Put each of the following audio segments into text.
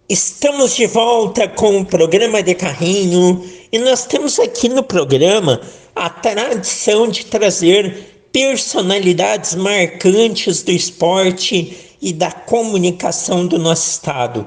Estamos de volta com o programa de carrinho e nós temos aqui no programa a tradição de trazer personalidades marcantes do esporte e da comunicação do nosso estado.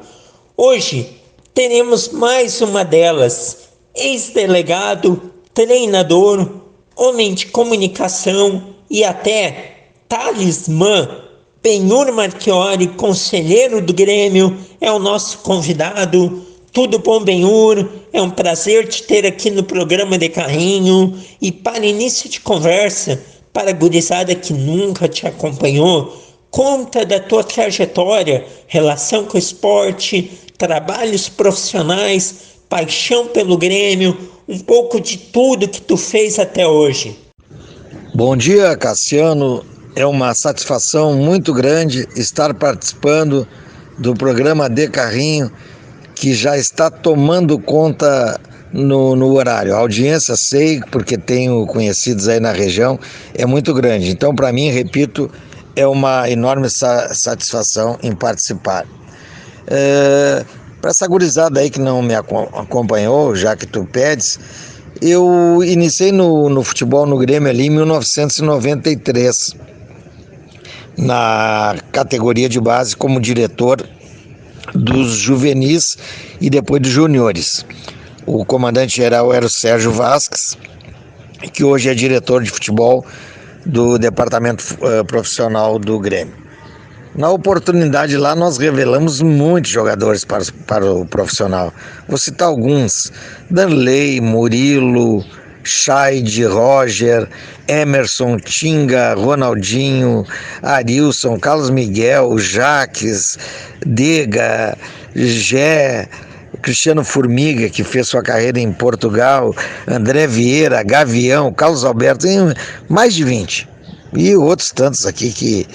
Hoje teremos mais uma delas, ex-delegado, treinador, homem de comunicação e até talismã. Benhur Marchiori, conselheiro do Grêmio, é o nosso convidado. Tudo bom, Benhur? É um prazer te ter aqui no programa de carrinho. E para início de conversa, para a gurizada que nunca te acompanhou, conta da tua trajetória, relação com o esporte, trabalhos profissionais, paixão pelo Grêmio, um pouco de tudo que tu fez até hoje. Bom dia, Cassiano. É uma satisfação muito grande estar participando do programa de carrinho, que já está tomando conta no horário. A audiência, sei, porque tenho conhecidos aí na região, é muito grande. Então, para mim, repito, é uma enorme satisfação em participar. Para essa gurizada aí que não me acompanhou, já que tu pedes, eu iniciei no futebol no Grêmio ali em 1993. Na categoria de base como diretor dos juvenis e depois dos juniores. O comandante geral era o Sérgio Vasques, que hoje é diretor de futebol do departamento profissional do Grêmio. Na oportunidade lá nós revelamos muitos jogadores para o profissional. Vou citar alguns: Danley, Murilo, Scheid, Roger, Emerson, Tinga, Ronaldinho, Arilson, Carlos Miguel, Jaques, Dega, Gé, Cristiano Formiga, que fez sua carreira em Portugal, André Vieira, Gavião, Carlos Alberto, tem mais de 20. E outros tantos aqui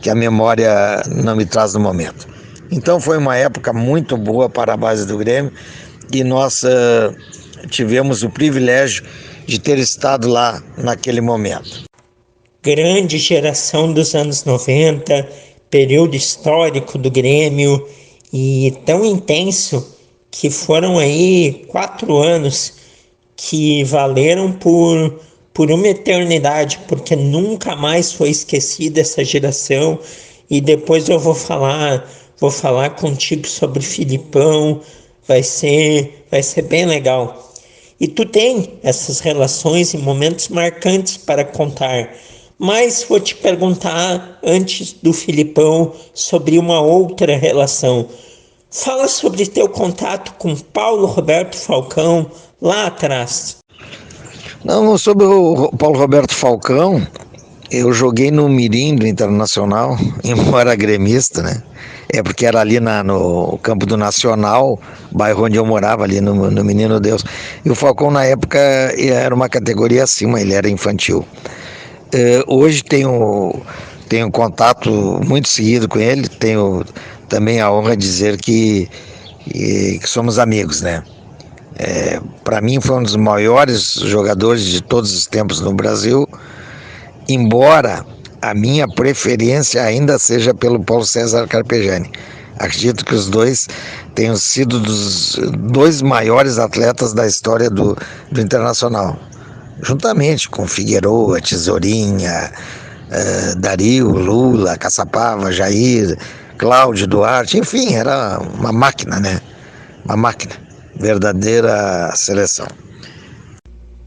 que a memória não me traz no momento. Então foi uma época muito boa para a base do Grêmio e nós tivemos o privilégio de ter estado lá naquele momento. Grande geração dos anos 90, período histórico do Grêmio, e tão intenso que foram aí 4 anos que valeram por uma eternidade, porque nunca mais foi esquecida essa geração. E depois eu vou falar contigo sobre Filipão, vai ser bem legal. E tu tem essas relações e momentos marcantes para contar. Mas vou te perguntar, antes do Filipão, sobre uma outra relação. Fala sobre teu contato com Paulo Roberto Falcão lá atrás. Não, sobre o Paulo Roberto Falcão, eu joguei no Mirim do Internacional, embora gremista, né? É porque era ali no campo do Nacional, bairro onde eu morava, ali no Menino Deus. E o Falcão, na época, era uma categoria acima, ele era infantil. Hoje tenho contato muito seguido com ele, tenho também a honra de dizer que somos amigos, né? Para mim foi um dos maiores jogadores de todos os tempos no Brasil, embora a minha preferência ainda seja pelo Paulo César Carpegiani. Acredito que os dois tenham sido dos 2 maiores atletas da história do Internacional, juntamente com Figueroa, Tesourinha, Dario, Lula, Caçapava, Jair, Cláudio, Duarte, enfim, era uma máquina, né? Uma máquina, verdadeira seleção.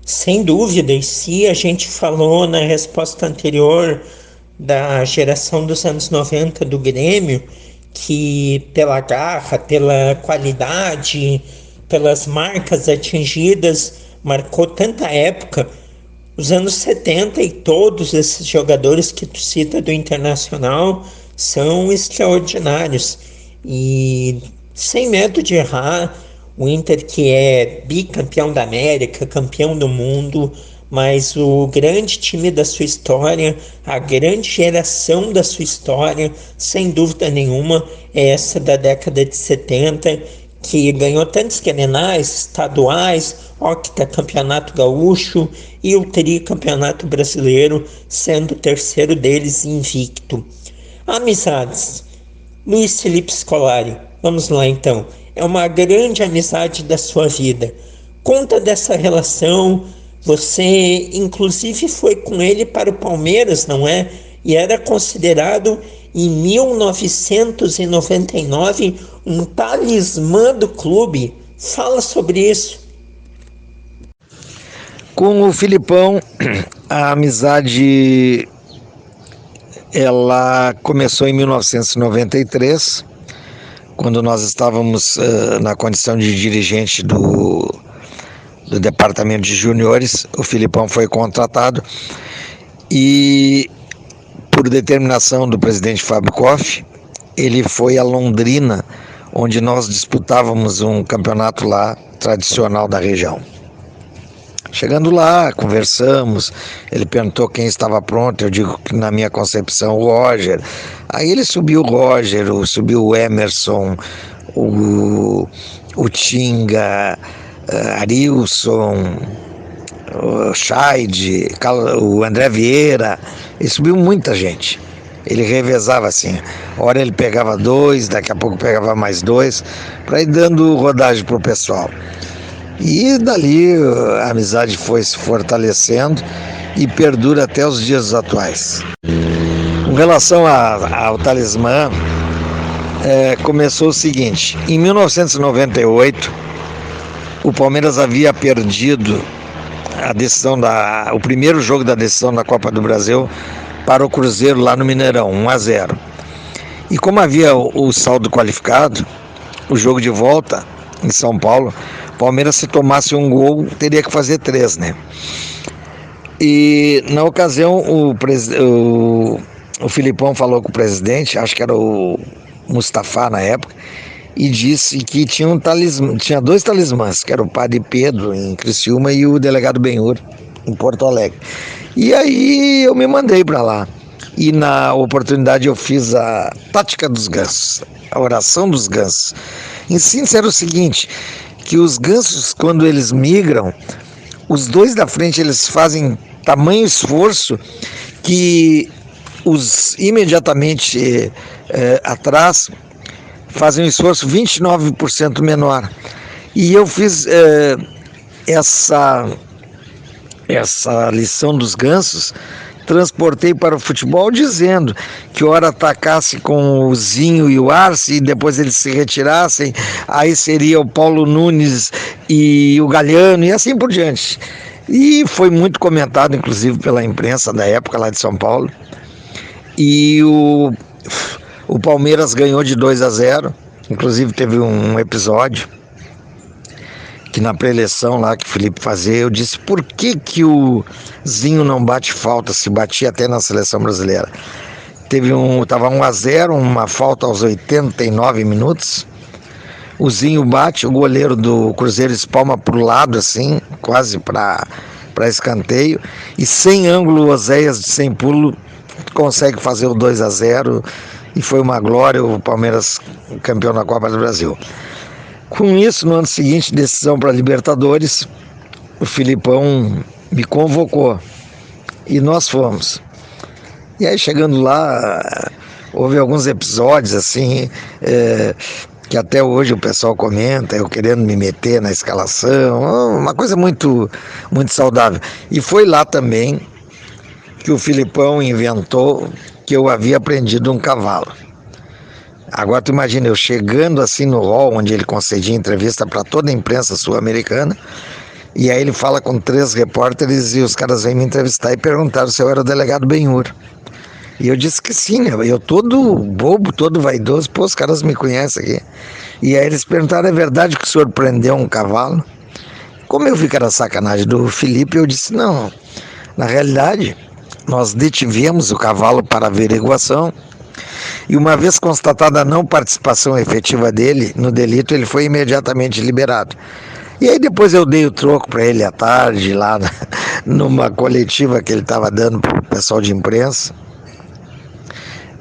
Sem dúvida, e se a gente falou na resposta anterior da geração dos anos 90 do Grêmio, que pela garra, pela qualidade, pelas marcas atingidas, marcou tanta época. Os anos 70 e todos esses jogadores que tu cita do Internacional são extraordinários. E sem medo de errar, o Inter, que é bicampeão da América, campeão do mundo, mas o grande time da sua história, a grande geração da sua história, sem dúvida nenhuma, é essa da década de 70, que ganhou tantos grenais, estaduais, octacampeonato gaúcho e o tricampeonato brasileiro, sendo o terceiro deles invicto. Amizades. Luiz Felipe Scolari, Vamos lá então. É uma grande amizade da sua vida. Conta dessa relação. Você, inclusive, foi com ele para o Palmeiras, não é? E era considerado, em 1999, um talismã do clube. Fala sobre isso. Com o Filipão, a amizade ela começou em 1993, quando nós estávamos na condição de dirigente do departamento de juniores. O Filipão foi contratado e, por determinação do presidente Fábio Koff, ele foi a Londrina, onde nós disputávamos um campeonato lá tradicional da região. Chegando lá, conversamos, ele perguntou quem estava pronto, eu digo que na minha concepção o Roger. Aí ele subiu o Roger, subiu o Emerson, o Tinga, Arilson, o Scheid, o André Vieira, ele subiu muita gente. Ele revezava assim, hora ele pegava 2, daqui a pouco pegava mais 2, para ir dando rodagem para o pessoal. E dali a amizade foi se fortalecendo e perdura até os dias atuais. Com relação ao talismã, começou o seguinte: em 1998, o Palmeiras havia perdido a decisão o primeiro jogo da decisão da Copa do Brasil para o Cruzeiro lá no Mineirão, 1-0. E como havia o saldo qualificado, o jogo de volta em São Paulo, o Palmeiras, se tomasse um gol, teria que fazer 3, né? E na ocasião o Filipão falou com o presidente, acho que era o Mustafa na época, e disse que tinha 2 talismãs, que era o Padre Pedro em Criciúma e o delegado Benhur em Porto Alegre. E aí eu me mandei para lá. E na oportunidade eu fiz a tática dos gansos, a oração dos gansos. Em síntese era o seguinte, que os gansos, quando eles migram, os 2 da frente eles fazem tamanho esforço que os imediatamente atrás fazem um esforço 29% menor. E eu fiz essa lição dos gansos, transportei para o futebol dizendo que ora atacasse com o Zinho e o Arce e depois eles se retirassem, aí seria o Paulo Nunes e o Galhardo e assim por diante. E foi muito comentado, inclusive, pela imprensa da época lá de São Paulo. E o Palmeiras ganhou de 2-0, inclusive teve um episódio que na pré-eleição lá que o Felipe fazia, eu disse por que o Zinho não bate falta, se batia até na seleção brasileira. Tava 1-0, uma falta aos 89 minutos, o Zinho bate, o goleiro do Cruzeiro espalma pro lado assim, quase para escanteio, e sem ângulo, o Oséias de sem pulo consegue fazer o 2-0, e foi uma glória, o Palmeiras campeão da Copa do Brasil. Com isso, no ano seguinte, decisão para Libertadores, o Filipão me convocou e nós fomos. E aí, chegando lá, houve alguns episódios assim, que até hoje o pessoal comenta, eu querendo me meter na escalação, uma coisa muito, muito saudável. E foi lá também que o Filipão inventou que eu havia aprendido um cavalo. Agora tu imagina, eu chegando assim no hall, onde ele concedia entrevista para toda a imprensa sul-americana, e aí ele fala com 3 repórteres e os caras vêm me entrevistar e perguntaram se eu era o delegado Benhur. E eu disse que sim, né? Eu todo bobo, todo vaidoso, os caras me conhecem aqui. E aí eles perguntaram, é verdade que o senhor prendeu um cavalo? Como eu vi que era sacanagem do Felipe, eu disse, não, na realidade, nós detivemos o cavalo para averiguação, e uma vez constatada a não participação efetiva dele no delito, ele foi imediatamente liberado. E aí depois eu dei o troco para ele à tarde, lá numa coletiva que ele estava dando para o pessoal de imprensa.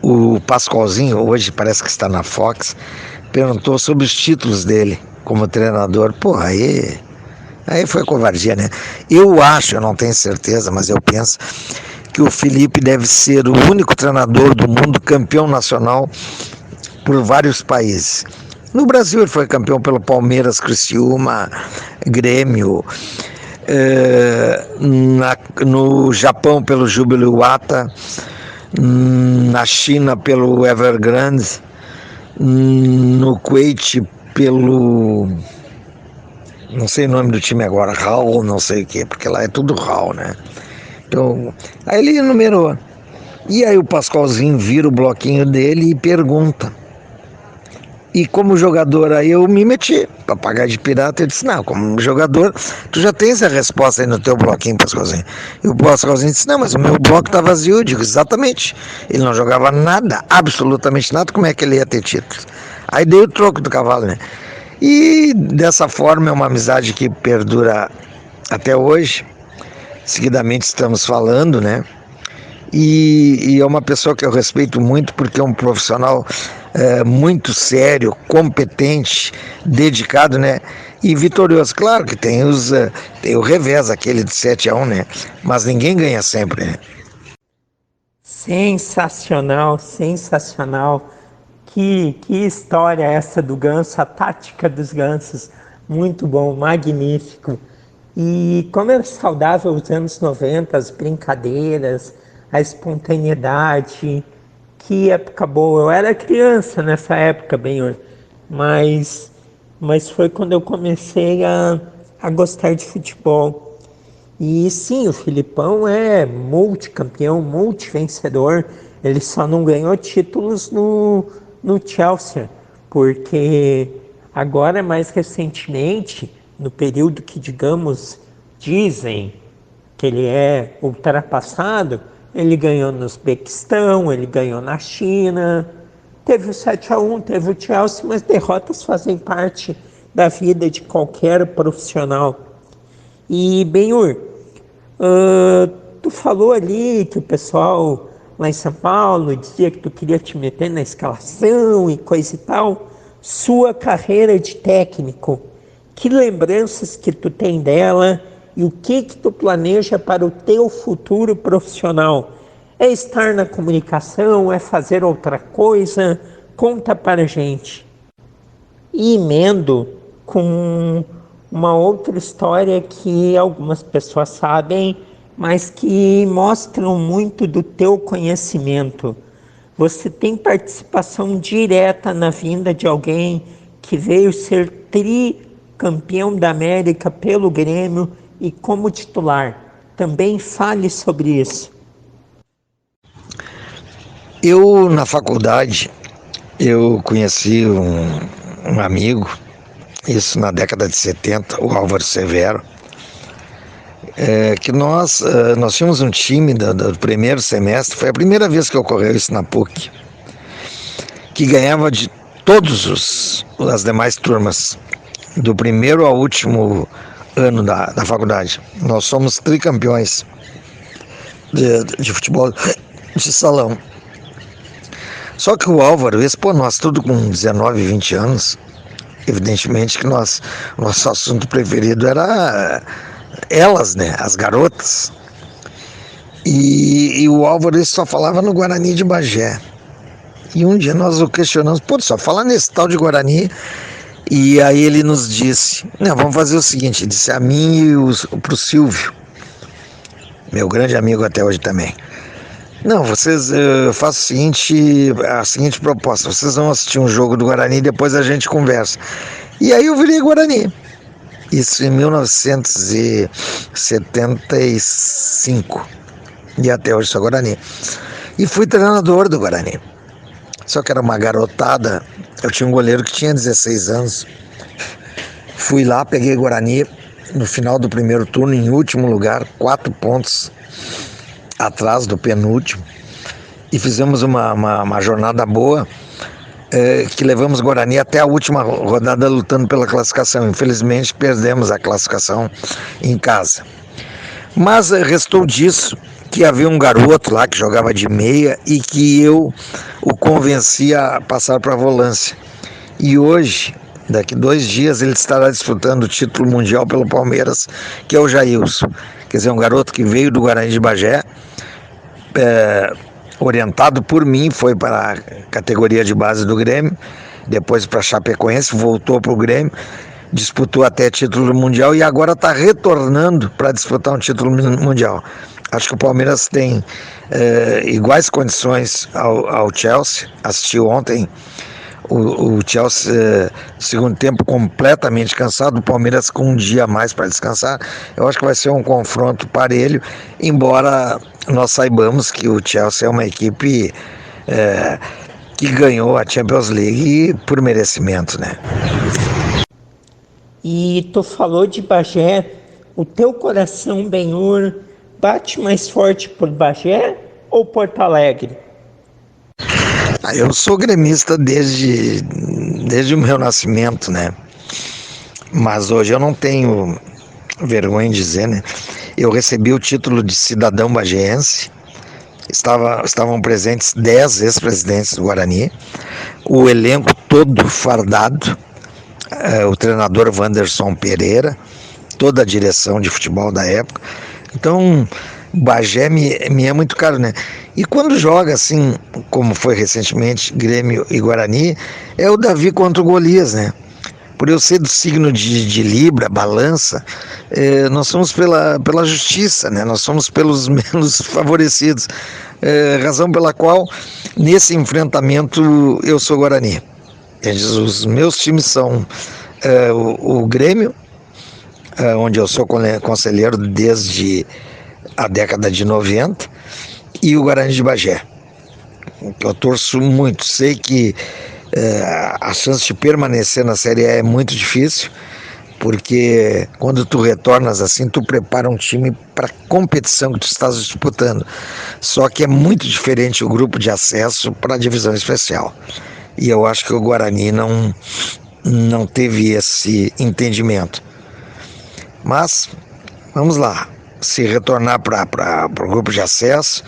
O Pascoalzinho, hoje parece que está na Fox, perguntou sobre os títulos dele como treinador. Pô, aí foi covardia, né? Eu acho, eu não tenho certeza, mas eu penso que o Felipe deve ser o único treinador do mundo campeão nacional por vários países. No Brasil ele foi campeão pelo Palmeiras, Criciúma, Grêmio, no Japão pelo Júbilo Iwata, na China pelo Evergrande, no Kuwait pelo, não sei o nome do time agora, Raul, não sei o que, porque lá é tudo Raul, né? Então, aí ele enumerou. E aí o Pascoalzinho vira o bloquinho dele e pergunta. E como jogador, aí eu me meti para pagar de pirata. Eu disse, não, como jogador, tu já tens a resposta aí no teu bloquinho, Pascoalzinho. E o Pascoalzinho disse, não, mas o meu bloco tá vazio. Eu digo, exatamente. Ele não jogava nada, absolutamente nada, como é que ele ia ter títulos? Aí dei o troco do cavalo, né? E dessa forma é uma amizade que perdura até hoje. Seguidamente estamos falando, né? E é uma pessoa que eu respeito muito porque é um profissional muito sério, competente, dedicado, né? E vitorioso. Claro que tem o revés, aquele de 7-1, né? Mas ninguém ganha sempre, né? Sensacional, sensacional. Que história essa do ganso, a tática dos gansos. Muito bom, magnífico. E como era saudável os anos 90, as brincadeiras, a espontaneidade. Que época boa. Eu era criança nessa época, bem, mas foi quando eu comecei a gostar de futebol. E sim, o Filipão é multicampeão, multivencedor. Ele só não ganhou títulos no Chelsea, porque agora, mais recentemente, no período que, digamos, dizem que ele é ultrapassado, ele ganhou no Uzbequistão, ele ganhou na China, teve o 7-1, teve o Chelsea, mas derrotas fazem parte da vida de qualquer profissional. E, Benhur, tu falou ali que o pessoal lá em São Paulo dizia que tu queria te meter na escalação e coisa e tal. Sua carreira de técnico, que lembranças que tu tem dela e o que tu planeja para o teu futuro profissional? É estar na comunicação? É fazer outra coisa? Conta para a gente. E emendo com uma outra história que algumas pessoas sabem, mas que mostram muito do teu conhecimento. Você tem participação direta na vinda de alguém que veio ser tricampeão da América pelo Grêmio e como titular. Também fale sobre isso. Eu, na faculdade, eu conheci um amigo, isso na década de 70, o Álvaro Severo, que nós tínhamos um time do primeiro semestre, foi a primeira vez que ocorreu isso na PUC, que ganhava de todas as demais turmas, do primeiro ao último ano da faculdade. Nós somos tricampeões de futebol de salão. Só que o Álvaro, nós tudo com 19, 20 anos, evidentemente que nosso assunto preferido era elas, né, as garotas. E o Álvaro só falava no Guarani de Bagé. E um dia nós o questionamos, só fala nesse tal de Guarani. E aí ele nos disse, não, vamos fazer o seguinte, ele disse a mim e pro Silvio, meu grande amigo até hoje também. Não, vocês façam a seguinte proposta, vocês vão assistir um jogo do Guarani e depois a gente conversa. E aí eu virei Guarani. Isso em 1975. E até hoje sou Guarani. E fui treinador do Guarani. Só que era uma garotada. Eu tinha um goleiro que tinha 16 anos. Fui lá, peguei Guarani no final do primeiro turno, em último lugar, 4 pontos atrás do penúltimo. E fizemos uma jornada boa, que levamos Guarani até a última rodada lutando pela classificação. Infelizmente perdemos a classificação em casa. Mas restou disso que havia um garoto lá que jogava de meia e que eu o convenci a passar para a volância. E hoje, daqui 2 dias, ele estará disputando o título mundial pelo Palmeiras, que é o Jailson. Quer dizer, um garoto que veio do Guarani de Bagé, orientado por mim, foi para a categoria de base do Grêmio depois para Chapecoense, voltou para o Grêmio, disputou até título mundial e agora está retornando para disputar um título mundial. Acho que o Palmeiras tem iguais condições ao Chelsea. Assisti ontem o Chelsea, segundo tempo, completamente cansado, o Palmeiras com um dia a mais para descansar. Eu acho que vai ser um confronto parelho, embora nós saibamos que o Chelsea é uma equipe que ganhou a Champions League por merecimento, né? E tu falou de Bagé, o teu coração, Benhur, bate mais forte por Bagé ou Porto Alegre? Eu sou gremista desde o meu nascimento, né? Mas hoje eu não tenho vergonha em dizer, né? Eu recebi o título de cidadão bagiense. Estavam presentes 10 ex-presidentes do Guarani, o elenco todo fardado, o treinador Wanderson Pereira, toda a direção de futebol da época. Então, Bagé me é muito caro, né? E quando joga assim, como foi recentemente, Grêmio e Guarani, é o Davi contra o Golias, né? Por eu ser do signo de Libra, balança, nós somos pela justiça, né? Nós somos pelos menos favorecidos. Razão pela qual, nesse enfrentamento, eu sou Guarani. Os meus times são o Grêmio, onde eu sou conselheiro desde a década de 90, e o Guarani de Bagé. Eu torço muito, sei que a chance de permanecer na Série A é muito difícil, porque quando tu retornas assim, tu prepara um time para a competição que tu estás disputando. Só que é muito diferente o grupo de acesso para a divisão especial. E eu acho que o Guarani não teve esse entendimento. Mas, vamos lá, se retornar para o grupo de acesso,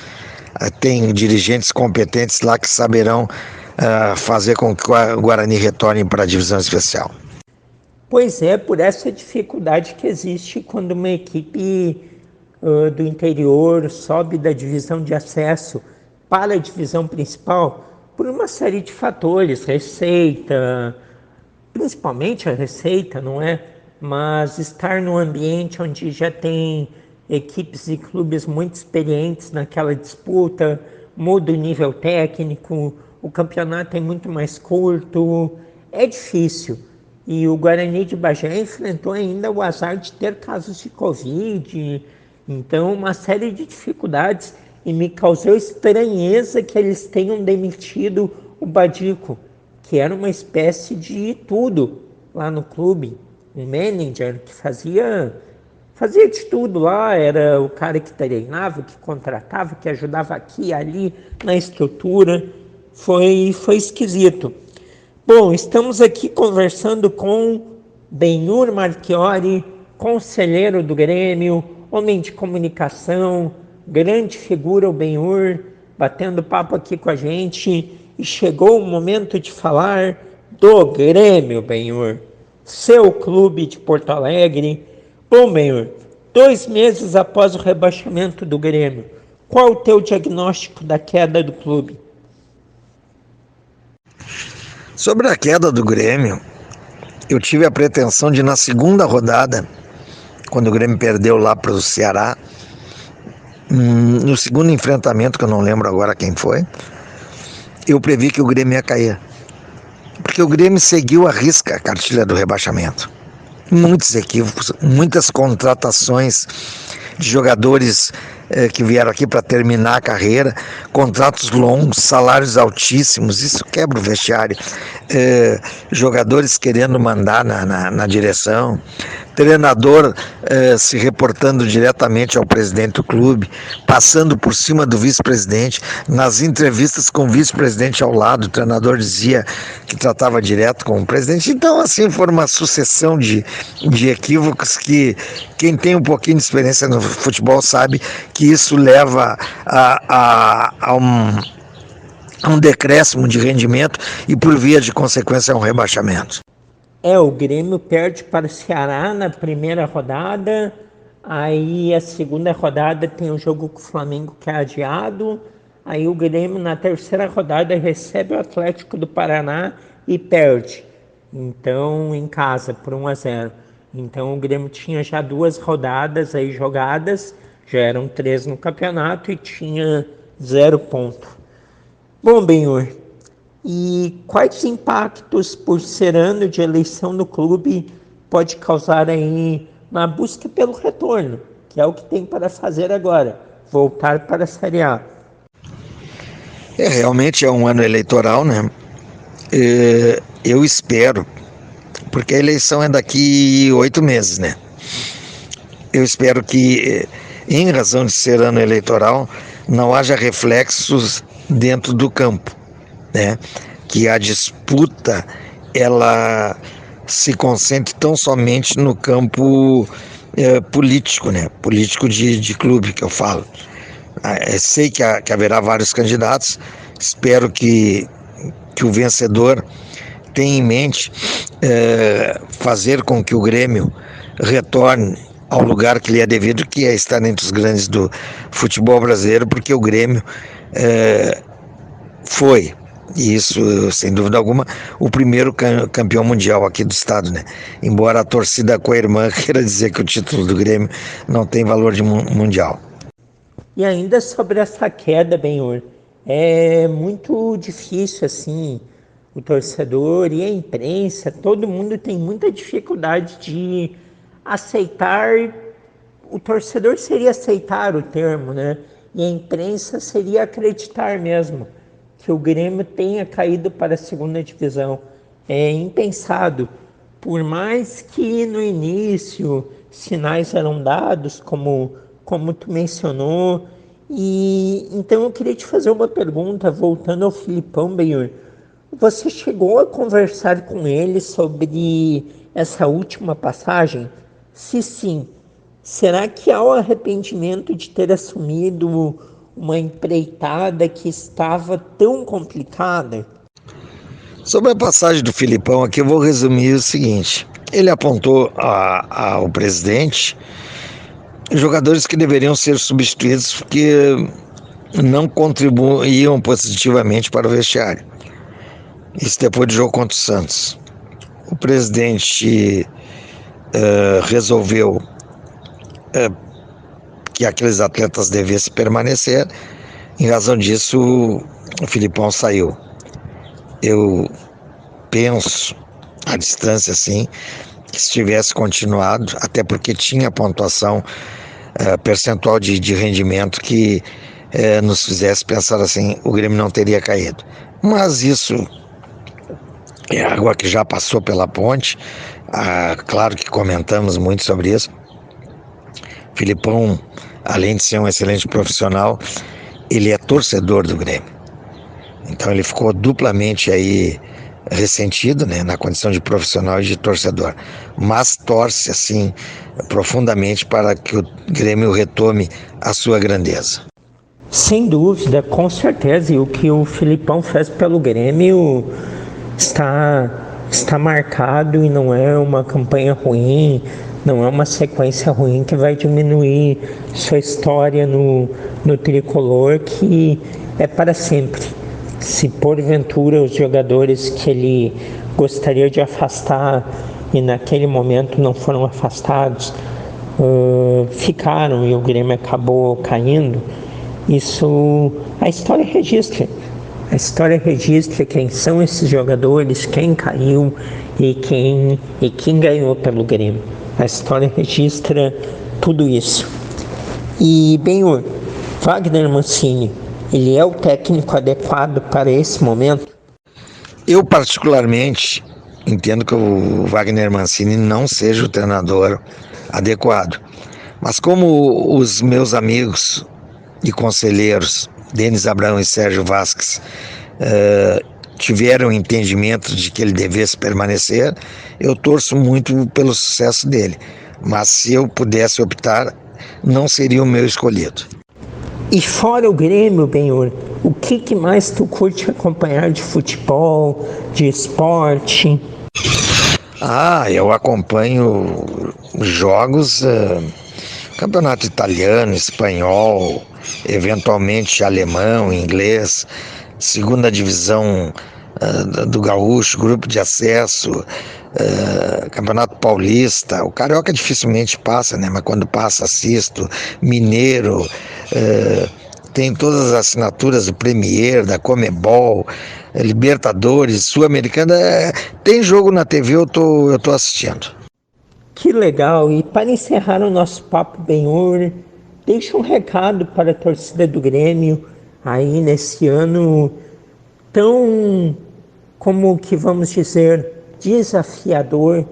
tem dirigentes competentes lá que saberão fazer com que o Guarani retorne para a divisão especial. Pois é, por essa dificuldade que existe quando uma equipe do interior sobe da divisão de acesso para a divisão principal, por uma série de fatores, receita, principalmente a receita, não é? Mas estar num ambiente onde já tem equipes e clubes muito experientes naquela disputa, muda o nível técnico, o campeonato é muito mais curto, é difícil. E o Guarani de Bagé enfrentou ainda o azar de ter casos de Covid, então uma série de dificuldades, e me causou estranheza que eles tenham demitido o Badico, que era uma espécie de tudo lá no clube, um manager que fazia de tudo lá, era o cara que treinava, que contratava, que ajudava aqui e ali na estrutura, foi esquisito. Bom, estamos aqui conversando com Benhur Marchiori, conselheiro do Grêmio, homem de comunicação, grande figura o Benhur, batendo papo aqui com a gente, e chegou o momento de falar do Grêmio, Benhur, seu clube de Porto Alegre. Bom, Benhur, 2 meses após o rebaixamento do Grêmio, qual o teu diagnóstico da queda do clube? Sobre a queda do Grêmio, eu tive a pretensão de, na segunda rodada, quando o Grêmio perdeu lá para o Ceará, no segundo enfrentamento, que eu não lembro agora quem foi, eu previ que o Grêmio ia cair. Porque o Grêmio seguiu à risca a cartilha do rebaixamento. Muitos equívocos, muitas contratações de jogadores que vieram aqui para terminar a carreira, contratos longos, salários altíssimos, isso quebra o vestiário, jogadores querendo mandar na direção, treinador se reportando diretamente ao presidente do clube, passando por cima do vice-presidente, nas entrevistas com o vice-presidente ao lado, o treinador dizia que tratava direto com o presidente. Então, assim, foi uma sucessão de equívocos que quem tem um pouquinho de experiência no futebol sabe que isso leva a um decréscimo de rendimento e, por via de consequência, a um rebaixamento. O Grêmio perde para o Ceará na primeira rodada, aí a segunda rodada tem o jogo com o Flamengo que é adiado, Aí o Grêmio na terceira rodada recebe o Atlético do Paraná e perde. Então, em casa, por 1-0. Então o Grêmio tinha já 2 rodadas aí jogadas, já eram 3 no campeonato e tinha 0 ponto. Bom, Benhur, e quais impactos por ser ano de eleição no clube pode causar aí na busca pelo retorno, que é o que tem para fazer agora, voltar para a Série A? Realmente é um ano eleitoral, né? Eu espero, porque a eleição é daqui 8 meses, né? Eu espero que, em razão de ser ano eleitoral, não haja reflexos dentro do campo, né? Que a disputa ela se concentre tão somente no campo político, né? Político de clube, que eu falo. Sei que haverá vários candidatos, espero que o vencedor tenha em mente fazer com que o Grêmio retorne ao lugar que lhe é devido, que é estar entre os grandes do futebol brasileiro, porque o Grêmio foi, e isso sem dúvida alguma, o primeiro campeão mundial aqui do estado, né? Embora a torcida com a irmã queira dizer que o título do Grêmio não tem valor de mundial. E ainda sobre essa queda, Benhur, é muito difícil assim, o torcedor e a imprensa, todo mundo tem muita dificuldade de aceitar, o torcedor seria aceitar o termo, né? E a imprensa seria acreditar mesmo que o Grêmio tenha caído para a segunda divisão. É impensado. Por mais que no início sinais eram dados, como tu mencionou, e então eu queria te fazer uma pergunta, voltando ao Filipão, Benhur. Você chegou a conversar com ele sobre essa última passagem? Se sim, será que há o arrependimento de ter assumido uma empreitada que estava tão complicada? Sobre a passagem do Filipão aqui, eu vou resumir o seguinte. Ele apontou ao presidente jogadores que deveriam ser substituídos porque não contribuíam positivamente para o vestiário. Isso depois do jogo contra o Santos. O presidente resolveu que aqueles atletas devessem permanecer. Em razão disso, o Filipão saiu. Eu penso, à distância assim, que se tivesse continuado, até porque tinha pontuação percentual de rendimento que nos fizesse pensar assim, o Grêmio não teria caído. Mas isso é água que já passou pela ponte. Claro que comentamos muito sobre isso. Filipão, além de ser um excelente profissional, ele é torcedor do Grêmio. Então ele ficou duplamente aí ressentido, né, na condição de profissional e de torcedor, mas torce assim profundamente para que o Grêmio retome a sua grandeza. Sem dúvida, com certeza, e o que o Filipão fez pelo Grêmio está marcado e não é uma campanha ruim, não é uma sequência ruim que vai diminuir sua história no tricolor, que é para sempre. Se porventura os jogadores que ele gostaria de afastar e naquele momento não foram afastados, ficaram e o Grêmio acabou caindo, isso a história registra. A história registra quem são esses jogadores, quem caiu e quem ganhou pelo Grêmio. A história registra tudo isso. E, Benhur, Wagner Mancini, ele é o técnico adequado para esse momento? Eu particularmente entendo que o Wagner Mancini não seja o treinador adequado. Mas como os meus amigos e conselheiros Denis Abrão e Sérgio Vasquez tiveram entendimento de que ele devesse permanecer, eu torço muito pelo sucesso dele. Mas se eu pudesse optar, não seria o meu escolhido. E fora o Grêmio, Benhur, o que mais tu curte acompanhar de futebol, de esporte? Eu acompanho jogos, campeonato italiano, espanhol, eventualmente alemão, inglês, segunda divisão do Gaúcho, grupo de acesso, Campeonato Paulista. O Carioca dificilmente passa, né? Mas quando passa, assisto. Mineiro, tem todas as assinaturas do Premier, da Comebol, Libertadores, Sul-Americana. Tem jogo na TV, eu tô assistindo. Que legal! E para encerrar o nosso papo, Benhur, deixa um recado para a torcida do Grêmio aí nesse ano tão, como que vamos dizer, desafiador,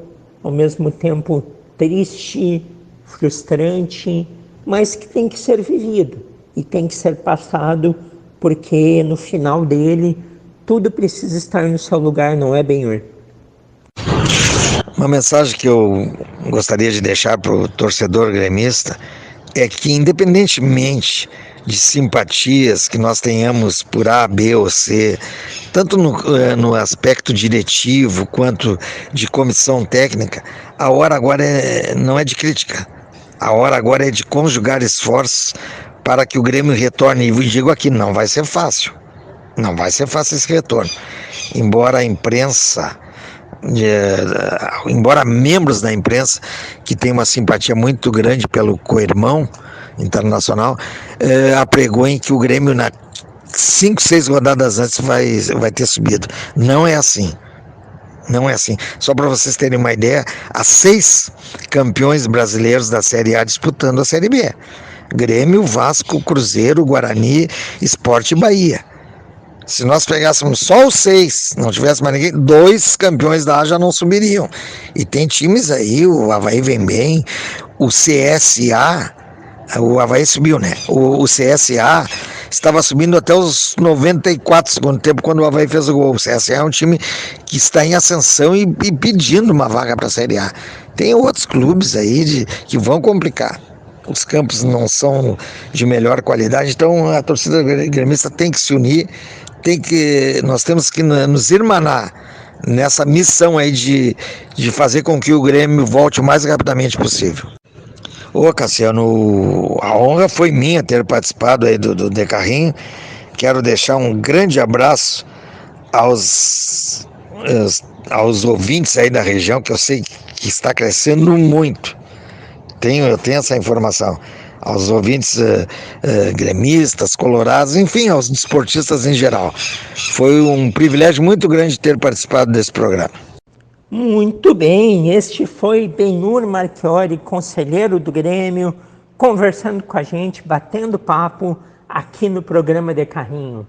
ao mesmo tempo triste, frustrante, mas que tem que ser vivido e tem que ser passado, porque no final dele tudo precisa estar no seu lugar, não é, Benhur? Uma mensagem que eu gostaria de deixar para o torcedor gremista é que, independentemente de simpatias que nós tenhamos por A, B ou C, tanto no aspecto diretivo quanto de comissão técnica, a hora agora não é de crítica. A hora agora é de conjugar esforços para que o Grêmio retorne. E digo aqui, não vai ser fácil. Não vai ser fácil esse retorno. Embora a imprensa, embora membros da imprensa que tem uma simpatia muito grande pelo co-irmão internacional, apregoem que o Grêmio na 5, 6 rodadas antes vai ter subido. Não é assim. Não é assim. Só para vocês terem uma ideia, há 6 campeões brasileiros da Série A disputando a Série B. Grêmio, Vasco, Cruzeiro, Guarani, Sport e Bahia. Se nós pegássemos só os 6, não tivesse mais ninguém, 2 campeões da A já não subiriam. E tem times aí, o Avaí vem bem, o CSA, o Avaí subiu, né? O CSA estava subindo até os 94 segundo tempo quando o Avaí fez o gol. O CSA é um time que está em ascensão e pedindo uma vaga para a Série A. Tem outros clubes aí que vão complicar. Os campos não são de melhor qualidade, então a torcida gremista tem que se unir, nós temos que nos irmanar nessa missão aí de fazer com que o Grêmio volte o mais rapidamente possível. Ô Cassiano, a honra foi minha ter participado aí do De Carrinho. Quero deixar um grande abraço aos ouvintes aí da região, que eu sei que está crescendo muito. Eu tenho essa informação. Aos ouvintes gremistas, colorados, enfim, aos desportistas em geral. Foi um privilégio muito grande ter participado desse programa. Muito bem, este foi Benhur Marchiori, conselheiro do Grêmio, conversando com a gente, batendo papo aqui no programa De Carrinho.